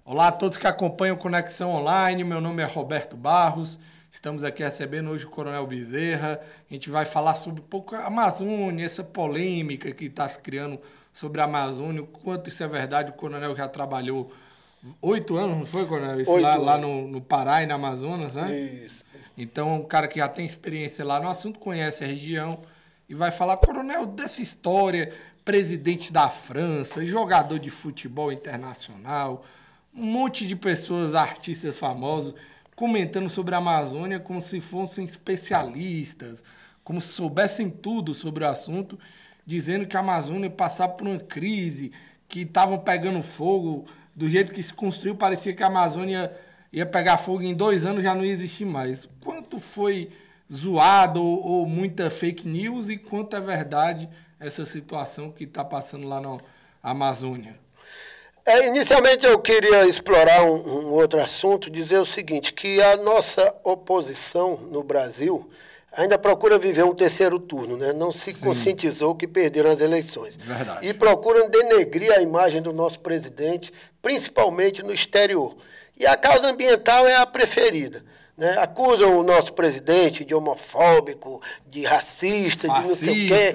Olá a todos que acompanham Conexão Online, meu nome é Roberto Barros, estamos aqui recebendo hoje o Coronel Bezerra. A gente vai falar sobre um pouco a Amazônia, essa polêmica que está se criando sobre a Amazônia, o quanto isso é verdade. O Coronel já trabalhou 8 anos, não foi, Coronel? Isso lá no Pará e na Amazonas, né? Isso. Então, um cara que já tem experiência lá no assunto, conhece a região e vai falar, Coronel, dessa história, presidente da França, jogador de futebol internacional, um monte de pessoas, artistas famosos, comentando sobre a Amazônia como se fossem especialistas, como se soubessem tudo sobre o assunto, dizendo que a Amazônia passava por uma crise, que estavam pegando fogo, do jeito que se construiu, parecia que a Amazônia ia pegar fogo em 2 anos, já não ia existir mais. Quanto foi zoado ou muita fake news e quanto é verdade essa situação que está passando lá na Amazônia? Inicialmente eu queria explorar um outro assunto, dizer o seguinte, que a nossa oposição no Brasil ainda procura viver um terceiro turno, né? Não se conscientizou que perderam as eleições. Verdade. E procuram denegrir a imagem do nosso presidente, principalmente no exterior. E a causa ambiental é a preferida, né? Acusam o nosso presidente de homofóbico, de racista, de não sei o quê.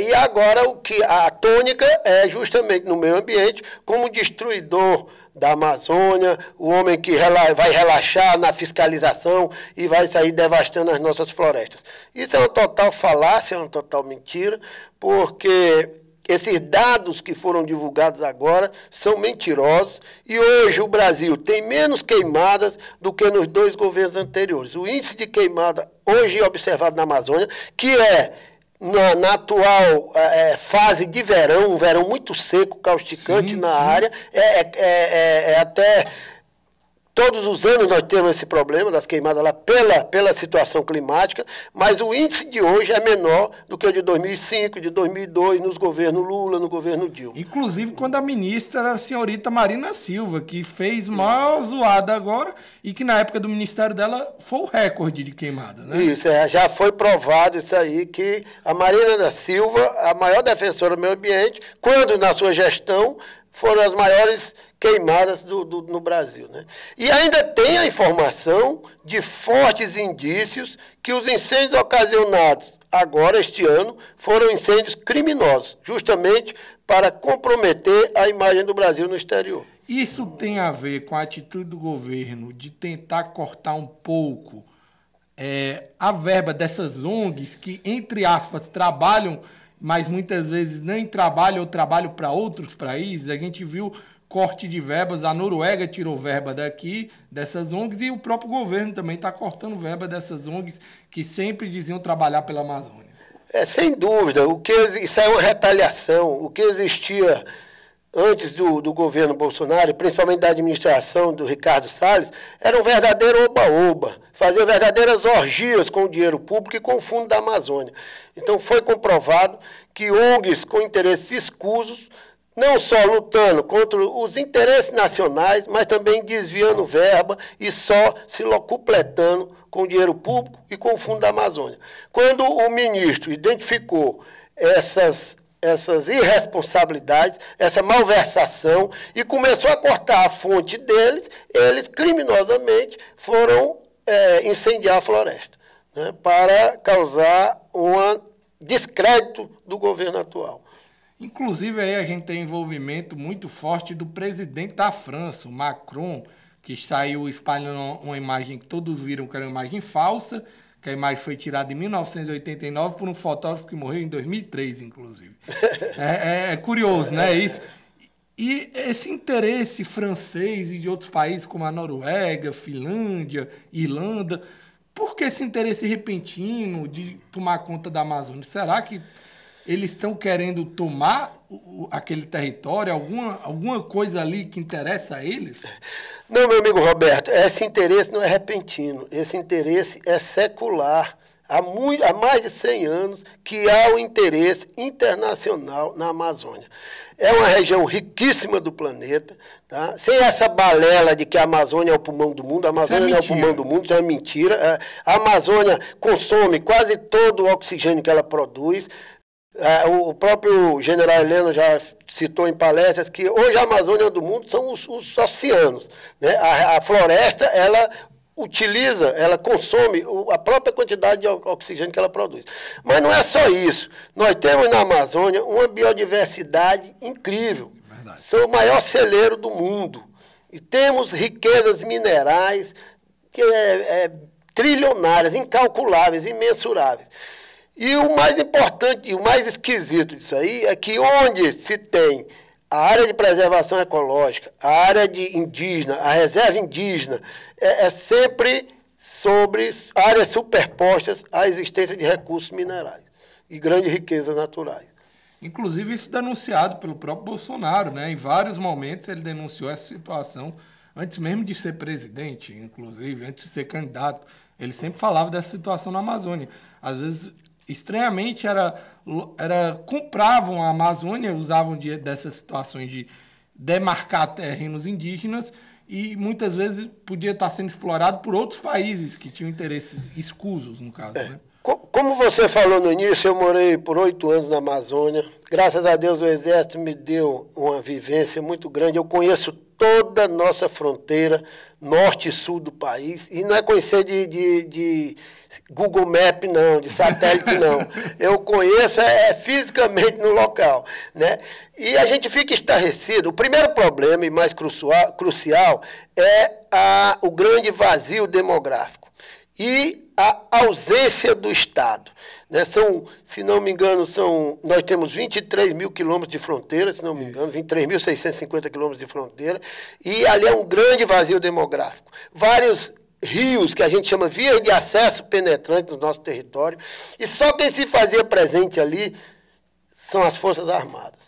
E agora a tônica é justamente no meio ambiente, como destruidor da Amazônia, o homem que vai relaxar na fiscalização e vai sair devastando as nossas florestas. Isso é uma total falácia, é uma total mentira, porque esses dados que foram divulgados agora são mentirosos e hoje o Brasil tem menos queimadas do que nos 2 governos anteriores. O índice de queimada hoje observado na Amazônia, que é na atual fase de verão, um verão muito seco, causticante na área, até... Todos os anos nós temos esse problema das queimadas lá pela situação climática, mas o índice de hoje é menor do que o de 2005, de 2002, nos governos Lula, no governo Dilma. Inclusive quando a ministra era a senhorita Marina Silva, que fez maior zoada agora e que na época do ministério dela foi o recorde de queimada, né? Isso, já foi provado isso aí, que a Marina da Silva, a maior defensora do meio ambiente, quando na sua gestão foram as maiores queimadas no Brasil, né? E ainda tem a informação de fortes indícios que os incêndios ocasionados agora, este ano, foram incêndios criminosos, justamente para comprometer a imagem do Brasil no exterior. Isso tem a ver com a atitude do governo de tentar cortar um pouco a verba dessas ONGs que, entre aspas, trabalham, mas muitas vezes nem trabalham ou trabalham para outros países. A gente viu corte de verbas, a Noruega tirou verba daqui, dessas ONGs, e o próprio governo também está cortando verba dessas ONGs que sempre diziam trabalhar pela Amazônia. Sem dúvida, isso é uma retaliação. O que existia antes do governo Bolsonaro, principalmente da administração do Ricardo Salles, era um verdadeiro oba-oba, fazia verdadeiras orgias com o dinheiro público e com o fundo da Amazônia. Então foi comprovado que ONGs com interesses escusos, não só lutando contra os interesses nacionais, mas também desviando verba e só se locupletando com o dinheiro público e com o fundo da Amazônia. Quando o ministro identificou essas irresponsabilidades, essa malversação, e começou a cortar a fonte deles, eles criminosamente foram incendiar a floresta, né, para causar um descrédito do governo atual. Inclusive, aí a gente tem envolvimento muito forte do presidente da França, o Macron, que saiu espalhando uma imagem que todos viram que era uma imagem falsa, que a imagem foi tirada em 1989 por um fotógrafo que morreu em 2003, inclusive. É curioso, né? Isso. E esse interesse francês e de outros países como a Noruega, Finlândia, Irlanda, por que esse interesse repentino de tomar conta da Amazônia? Será que eles estão querendo tomar aquele território, alguma coisa ali que interessa a eles? Não, meu amigo Roberto, esse interesse não é repentino, esse interesse é secular. Há mais de 100 anos que há um interesse internacional na Amazônia. É uma região riquíssima do planeta, tá? Sem essa balela de que a Amazônia é o pulmão do mundo. A Amazônia não é o pulmão do mundo, isso é mentira. A Amazônia consome quase todo o oxigênio que ela produz. O próprio general Heleno já citou em palestras que hoje a Amazônia do mundo são os oceanos, né? A floresta, ela utiliza, ela consome a própria quantidade de oxigênio que ela produz. Mas não é só isso. Nós temos na Amazônia uma biodiversidade incrível. Verdade. São o maior celeiro do mundo. E temos riquezas minerais trilionárias, incalculáveis, imensuráveis. E o mais importante, e o mais esquisito disso aí é que onde se tem a área de preservação ecológica, a área de indígena, a reserva indígena, é sempre sobre áreas superpostas à existência de recursos minerais e grandes riquezas naturais. Inclusive isso denunciado pelo próprio Bolsonaro, né? Em vários momentos ele denunciou essa situação, antes mesmo de ser presidente, inclusive, antes de ser candidato. Ele sempre falava dessa situação na Amazônia. Às vezes, estranhamente, compravam a Amazônia, usavam dessas situações de demarcar terrenos indígenas e muitas vezes podia estar sendo explorado por outros países que tinham interesses escusos, no caso, né? Como você falou no início, eu morei por 8 anos na Amazônia. Graças a Deus o Exército me deu uma vivência muito grande. Eu conheço toda a nossa fronteira, norte e sul do país. E não é conhecer de Google Maps, não, de satélite, não. Eu conheço fisicamente no local, né? E a gente fica estarrecido. O primeiro problema, e mais crucial, é o grande vazio demográfico e a ausência do Estado, né? Se não me engano, nós temos 23 mil quilômetros de fronteira, se não me engano, 23.650 quilômetros de fronteira, e ali é um grande vazio demográfico. Vários rios, que a gente chama vias de acesso penetrantes no nosso território, e só quem se fazia presente ali são as Forças Armadas.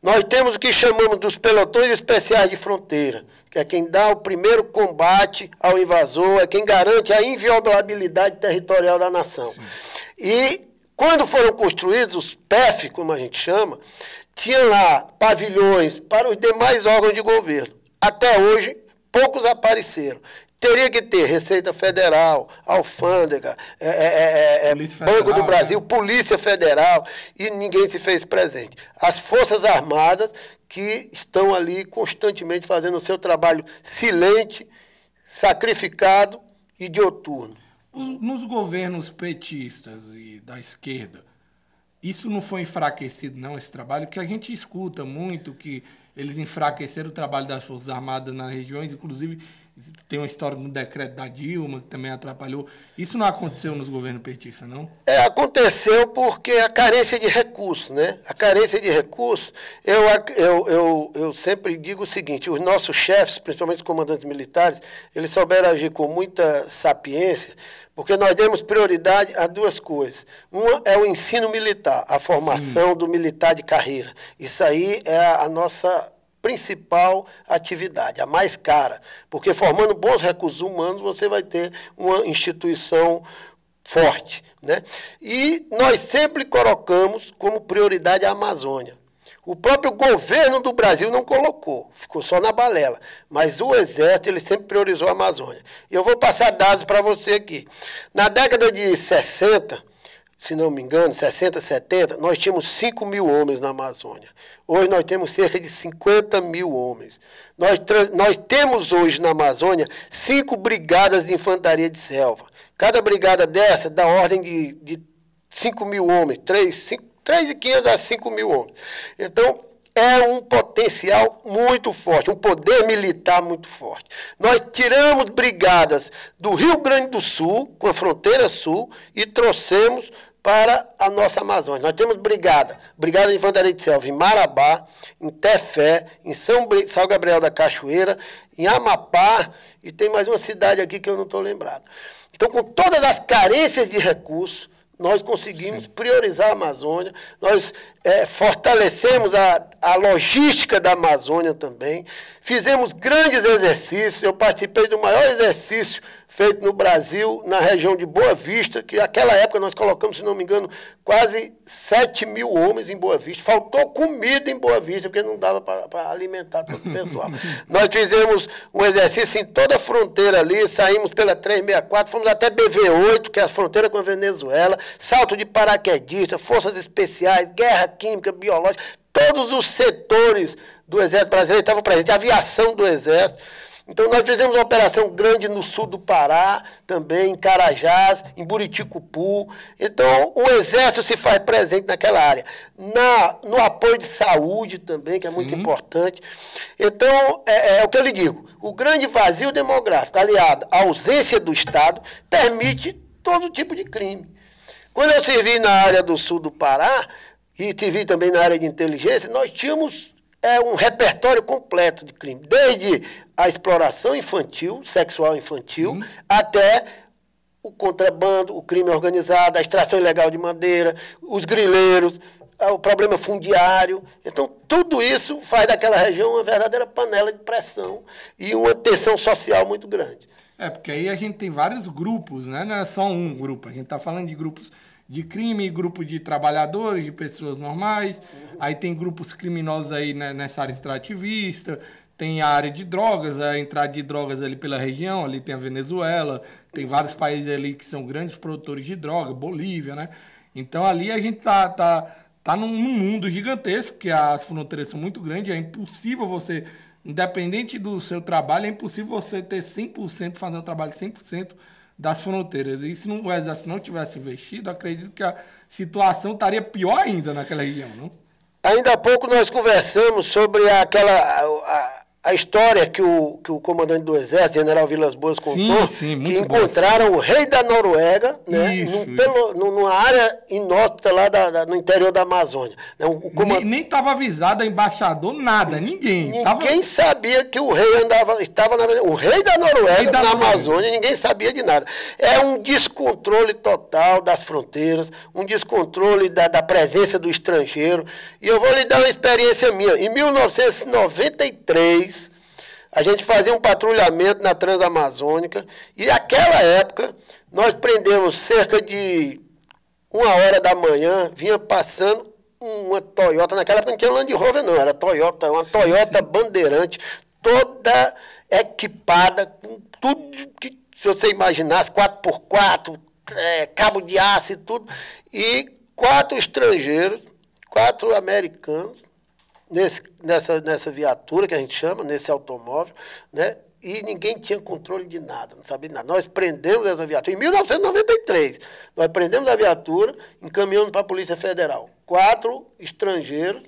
Nós temos o que chamamos dos pelotões especiais de fronteira, que é quem dá o primeiro combate ao invasor, é quem garante a inviolabilidade territorial da nação. Sim. E quando foram construídos os PEF, como a gente chama, tinha lá pavilhões para os demais órgãos de governo. Até hoje, poucos apareceram. Teria que ter Receita Federal, Alfândega, Banco do Brasil, Polícia Federal, e ninguém se fez presente. As Forças Armadas, que estão ali constantemente fazendo o seu trabalho silente, sacrificado e dioturno. Nos governos petistas e da esquerda, isso não foi enfraquecido, não, esse trabalho? Que a gente escuta muito que eles enfraqueceram o trabalho das Forças Armadas nas regiões, inclusive tem uma história no decreto da Dilma, que também atrapalhou. Isso não aconteceu nos governos petistas, não? Aconteceu porque a carência de recursos, né? A carência de recursos, eu sempre digo o seguinte, os nossos chefes, principalmente os comandantes militares, eles souberam agir com muita sapiência, porque nós demos prioridade a duas coisas. Uma é o ensino militar, a formação do militar de carreira. Isso aí é a nossa principal atividade, a mais cara, porque formando bons recursos humanos você vai ter uma instituição forte, né? E nós sempre colocamos como prioridade a Amazônia. O próprio governo do Brasil não colocou, ficou só na balela, mas o Exército ele sempre priorizou a Amazônia. E eu vou passar dados para você aqui. Na década de 60, se não me engano, 60, 70, nós tínhamos 5 mil homens na Amazônia. Hoje nós temos cerca de 50 mil homens. Nós temos hoje na Amazônia 5 brigadas de infantaria de selva. Cada brigada dessa dá ordem de 5 mil homens, 3.500 a 5 mil homens. Então, é um potencial muito forte, um poder militar muito forte. Nós tiramos brigadas do Rio Grande do Sul, com a fronteira sul, e trouxemos para a nossa Amazônia. Nós temos brigada de infantaria de selva em Marabá, em Tefé, em São Gabriel da Cachoeira, em Amapá, e tem mais uma cidade aqui que eu não estou lembrado. Então, com todas as carências de recursos, nós conseguimos priorizar a Amazônia, nós fortalecemos a logística da Amazônia também, fizemos grandes exercícios, eu participei do maior exercício feito no Brasil, na região de Boa Vista, que naquela época nós colocamos, se não me engano, quase 7 mil homens em Boa Vista. Faltou comida em Boa Vista, porque não dava para alimentar todo o pessoal. Nós fizemos um exercício em toda a fronteira ali, saímos pela 364, fomos até BV8, que é a fronteira com a Venezuela, salto de paraquedista, forças especiais, guerra química, biológica, todos os setores do Exército Brasileiro estavam presentes, a aviação do Exército. Então, nós fizemos uma operação grande no sul do Pará, também em Carajás, em Buriticupu. Então, o Exército se faz presente naquela área. No apoio de saúde também, que é muito importante. Então, é o que eu lhe digo, o grande vazio demográfico, aliado à ausência do Estado, permite todo tipo de crime. Quando eu servi na área do sul do Pará, e servi também na área de inteligência, nós tínhamos um repertório completo de crime, desde a exploração infantil, sexual infantil, até o contrabando, o crime organizado, a extração ilegal de madeira, os grileiros, o problema fundiário. Então, tudo isso faz daquela região uma verdadeira panela de pressão e uma tensão social muito grande. Porque aí a gente tem vários grupos, né? Não é só um grupo, a gente está falando de grupos de crime, grupo de trabalhadores, de pessoas normais, aí tem grupos criminosos aí nessa área extrativista, tem a área de drogas, a entrada de drogas ali pela região, ali tem a Venezuela, tem vários países ali que são grandes produtores de droga, Bolívia, né? Então ali a gente tá num mundo gigantesco, porque as fronteiras são muito grandes, é impossível você, independente do seu trabalho, é impossível você ter 100%, fazer um trabalho 100% das fronteiras. E se o Exército não tivesse investido, acredito que a situação estaria pior ainda naquela região, não? Ainda há pouco nós conversamos sobre a história que o comandante do Exército, General Vilas Boas, contou, que encontraram o rei da Noruega, né, numa área inóspita lá no interior da Amazônia. Né, nem estava avisado, embaixador, nada, ninguém. Ninguém sabia que o rei estava o rei da Noruega na Amazônia, ninguém sabia de nada. É um descontrole total das fronteiras, um descontrole da presença do estrangeiro. E eu vou lhe dar uma experiência minha. Em 1993, a gente fazia um patrulhamento na Transamazônica e naquela época nós prendemos cerca de 1h da manhã, vinha passando uma Toyota, naquela época não tinha Land Rover não, era Toyota, uma Toyota Bandeirante, toda equipada com tudo que, se você imaginasse, 4x4, cabo de aço e tudo, e 4 estrangeiros, 4 americanos, nessa viatura que a gente chama, nesse automóvel, né? E ninguém tinha controle de nada, não sabia de nada. Nós prendemos essa viatura em 1993. Nós prendemos a viatura, encaminhamos para a Polícia Federal. 4 estrangeiros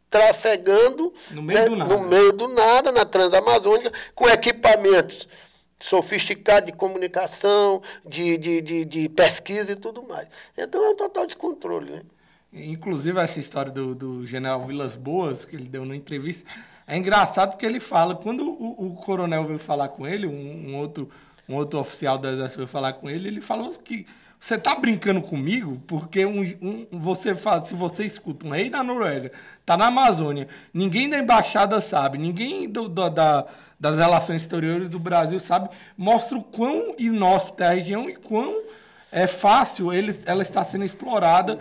trafegando no meio do nada, na Transamazônica, com equipamentos sofisticados de comunicação, de pesquisa e tudo mais. Então é um total descontrole, né? Inclusive, essa história do general Vilas Boas, que ele deu na entrevista, é engraçado porque ele fala, quando o coronel veio falar com ele, um outro oficial do Exército veio falar com ele falou que você está brincando comigo, porque você fala, se você escuta um rei da Noruega, está na Amazônia, ninguém da embaixada sabe, ninguém das relações exteriores do Brasil sabe, mostra o quão inóspita é a região e quão fácil ela está sendo explorada.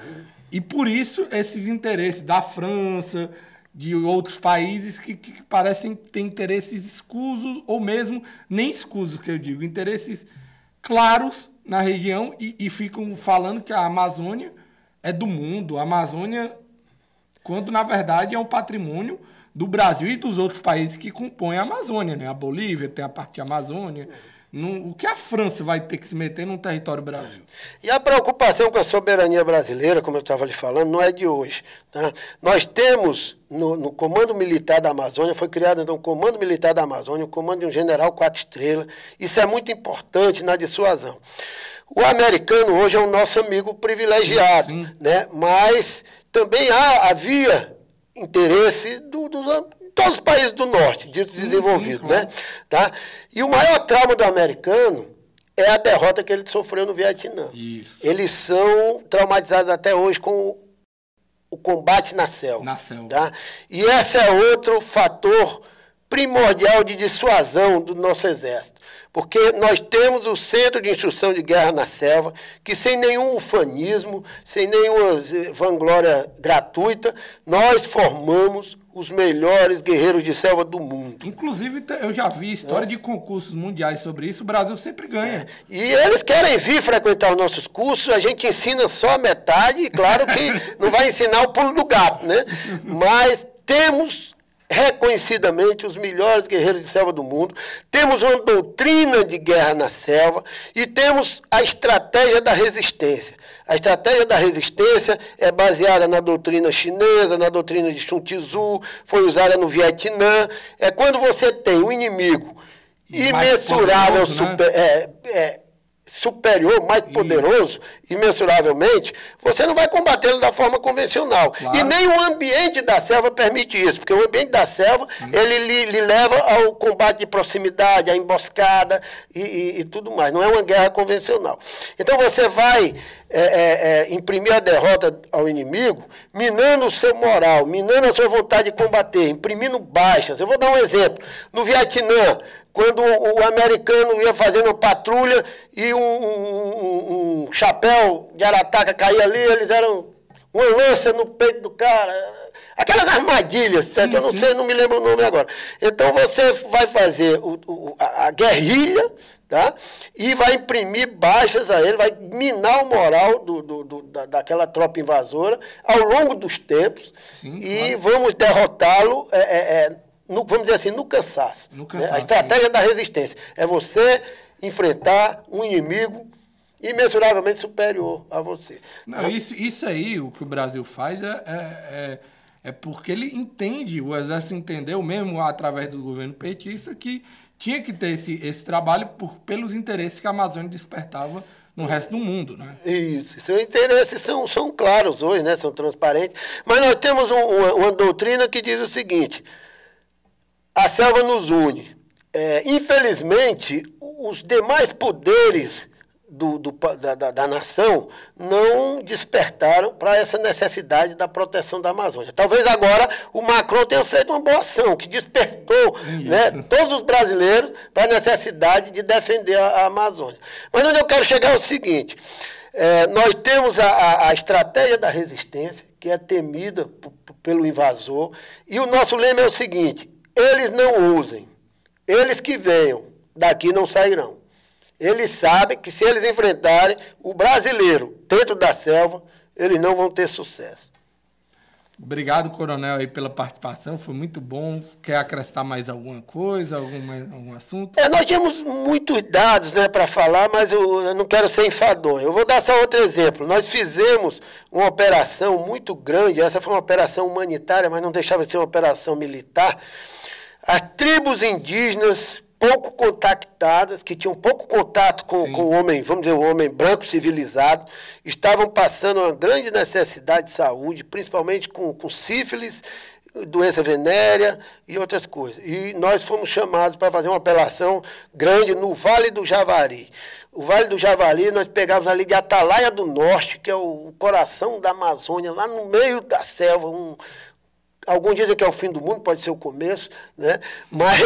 E por isso esses interesses da França, de outros países que parecem ter interesses escusos, ou mesmo nem escusos, que eu digo, interesses claros na região e ficam falando que a Amazônia é do mundo. A Amazônia, quando na verdade é um patrimônio do Brasil e dos outros países que compõem a Amazônia, né? A Bolívia tem a parte da Amazônia. O que a França vai ter que se meter num território Brasil? E a preocupação com a soberania brasileira, como eu estava lhe falando, não é de hoje. Tá? Nós temos, no Comando Militar da Amazônia, foi criado então o Comando Militar da Amazônia, o comando de um general 4 estrelas. Isso é muito importante na dissuasão. O americano hoje é o nosso amigo privilegiado, né? Mas também havia interesse todos os países do norte, ditos desenvolvidos, claro, né? Tá? E o maior trauma do americano é a derrota que ele sofreu no Vietnã. Isso. Eles são traumatizados até hoje com o combate na selva. Na selva. Tá? E esse é outro fator primordial de dissuasão do nosso Exército, porque nós temos o Centro de Instrução de Guerra na Selva, que sem nenhum ufanismo, sem nenhuma vanglória gratuita, nós formamos os melhores guerreiros de selva do mundo. Inclusive, eu já vi história de concursos mundiais sobre isso, o Brasil sempre ganha. E eles querem vir frequentar os nossos cursos, a gente ensina só a metade, e claro que não vai ensinar o pulo do gato, né? Mas temos reconhecidamente os melhores guerreiros de selva do mundo, temos uma doutrina de guerra na selva e temos a estratégia da resistência. A estratégia da resistência é baseada na doutrina chinesa, na doutrina de Sun Tzu, foi usada no Vietnã. É quando você tem um inimigo imensurável, superior, mais poderoso, imensuravelmente, você não vai combatê-lo da forma convencional. Claro. E nem o ambiente da selva permite isso, porque o ambiente da selva, ele lhe leva ao combate de proximidade, à emboscada e tudo mais. Não é uma guerra convencional. Então você vai imprimir a derrota ao inimigo, minando o seu moral, minando a sua vontade de combater, imprimindo baixas. Eu vou dar um exemplo. No Vietnã, quando o americano ia fazendo uma patrulha e um chapéu de arataca caía ali, eles eram uma lança no peito do cara. Aquelas armadilhas, certo? Eu não sei, não me lembro o nome agora. Então você vai fazer a guerrilha, tá? E vai imprimir baixas a ele, vai minar o moral daquela tropa invasora ao longo dos tempos. Sim, e vamos derrotá-lo. Vamos dizer assim, no cansaço. A estratégia da resistência é você enfrentar um inimigo imensuravelmente superior a você. Não, isso aí, o que o Brasil faz é porque ele entende, o Exército entendeu mesmo através do governo petista que tinha que ter esse trabalho pelos interesses que a Amazônia despertava no resto do mundo, né? Isso, seus interesses são claros hoje, né? São transparentes, mas nós temos uma doutrina que diz o seguinte: a selva nos une. Infelizmente, os demais poderes da nação não despertaram para essa necessidade da proteção da Amazônia. Talvez agora o Macron tenha feito uma boa ação, que despertou, né, todos os brasileiros para a necessidade de defender a Amazônia. Mas onde eu quero chegar é o seguinte: nós temos a estratégia da resistência, que é temida pelo invasor, e o nosso lema é o seguinte: eles não usem, eles que venham, daqui não sairão. Eles sabem que se eles enfrentarem o brasileiro dentro da selva, eles não vão ter sucesso. Obrigado, coronel, aí pela participação, foi muito bom. Quer acrescentar mais alguma coisa, algum assunto? Nós tínhamos muitos dados, né, para falar, mas eu não quero ser enfadonho. Eu vou dar só outro exemplo. Nós fizemos uma operação muito grande, essa foi uma operação humanitária, mas não deixava de ser uma operação militar. As tribos indígenas pouco contactadas, que tinham pouco contato com o homem, vamos dizer, o homem branco civilizado, estavam passando uma grande necessidade de saúde, principalmente com sífilis, doença venérea e outras coisas. E nós fomos chamados para fazer uma operação grande no Vale do Javari. O Vale do Javari, nós pegávamos ali de Atalaia do Norte, que é o coração da Amazônia, lá no meio da selva, alguns dizem que é o fim do mundo, pode ser o começo, né? Mas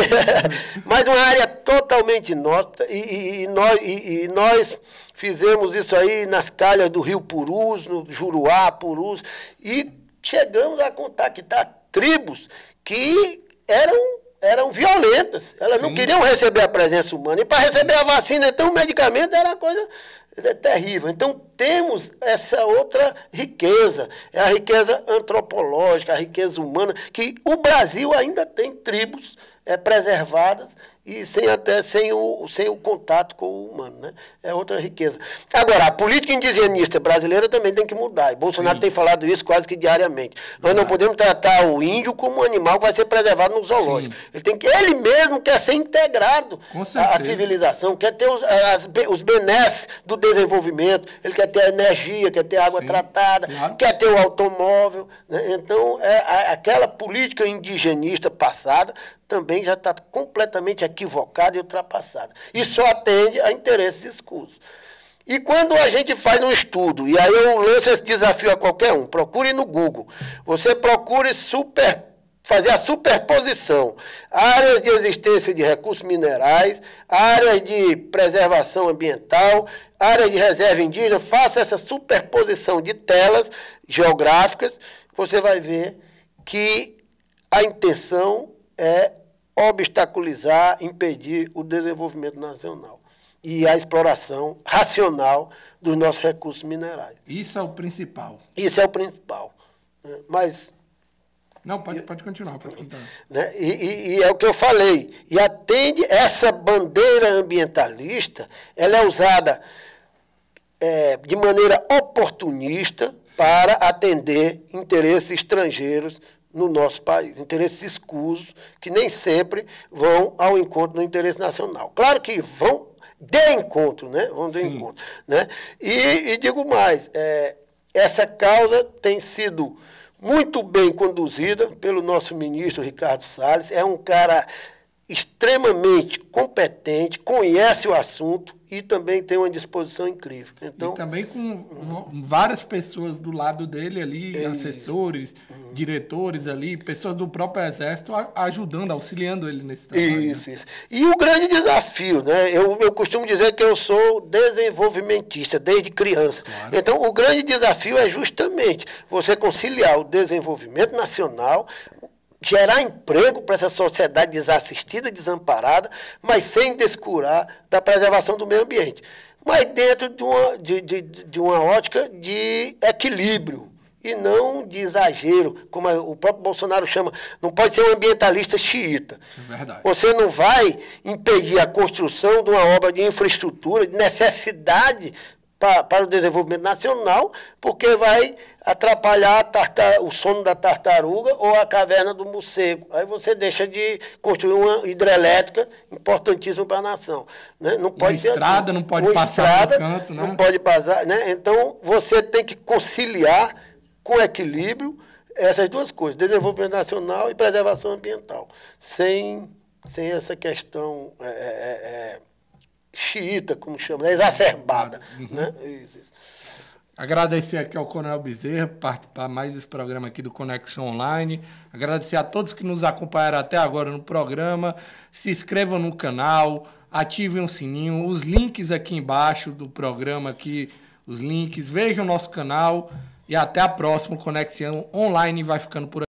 uma área totalmente nossa, e nós fizemos isso aí nas calhas do rio Purus, no Juruá, Purus, e chegamos a contactar tribos que eram violentas, elas não queriam receber a presença humana, e para receber a vacina, então o medicamento era uma coisa terrível. Então temos essa outra riqueza, é a riqueza antropológica, a riqueza humana, que o Brasil ainda tem tribos preservadas e sem o contato com o humano, né? É outra riqueza. Agora, a política indigenista brasileira também tem que mudar, e Bolsonaro tem falado isso quase que diariamente. Nós não podemos tratar o índio como um animal que vai ser preservado no zoológico. Ele mesmo quer ser integrado à civilização, quer ter os benesses do desenvolvimento, ele quer ter a energia, quer ter água tratada, quer ter o automóvel, né? Então, aquela política indigenista passada também já está completamente equivocada e ultrapassada. E só atende a interesses escusos. E quando a gente faz um estudo, e aí eu lanço esse desafio a qualquer um, procure no Google, você procure fazer a superposição. Áreas de existência de recursos minerais, áreas de preservação ambiental, áreas de reserva indígena, faça essa superposição de telas geográficas, você vai ver que a intenção é obstaculizar, impedir o desenvolvimento nacional e a exploração racional dos nossos recursos minerais. Isso é o principal. Isso é o principal. Mas... Não, pode continuar. Pode continuar. Né? E é o que eu falei. E atende essa bandeira ambientalista, ela é usada de maneira oportunista para atender interesses estrangeiros no nosso país, interesses escusos que nem sempre vão ao encontro do interesse nacional. Claro que vão de encontro, né? Vão de encontro, né? E digo mais, essa causa tem sido muito bem conduzida pelo nosso ministro Ricardo Salles, é um cara extremamente competente, conhece o assunto e também tem uma disposição incrível. Então, e também com várias pessoas do lado dele ali, assessores, diretores ali, pessoas do próprio Exército ajudando, auxiliando ele nesse trabalho. Isso, né? Isso. E o grande desafio, né? Eu costumo dizer que eu sou desenvolvimentista desde criança. Claro. Então, o grande desafio é justamente você conciliar o desenvolvimento nacional, gerar emprego para essa sociedade desassistida, desamparada, mas sem descurar da preservação do meio ambiente. Mas dentro de uma ótica de equilíbrio e não de exagero, como o próprio Bolsonaro chama. Não pode ser um ambientalista xiita. É verdade. Você não vai impedir a construção de uma obra de infraestrutura, de necessidade para o desenvolvimento nacional, porque vai atrapalhar o sono da tartaruga ou a caverna do morcego. Aí você deixa de construir uma hidrelétrica importantíssima para a nação. Né? Não pode uma estrada, não pode passar no canto, né? Não pode passar, né? Então, você tem que conciliar com equilíbrio essas duas coisas, desenvolvimento nacional e preservação ambiental, sem essa questão xiita, como chama, exacerbada. Né? Isso. Agradecer aqui ao Coronel Bezerra por participar mais desse programa aqui do Conexão Online. Agradecer a todos que nos acompanharam até agora no programa. Se inscrevam no canal, ativem o sininho, os links aqui embaixo do programa, aqui, os links, vejam o nosso canal e até a próxima. Conexão Online vai ficando por aqui.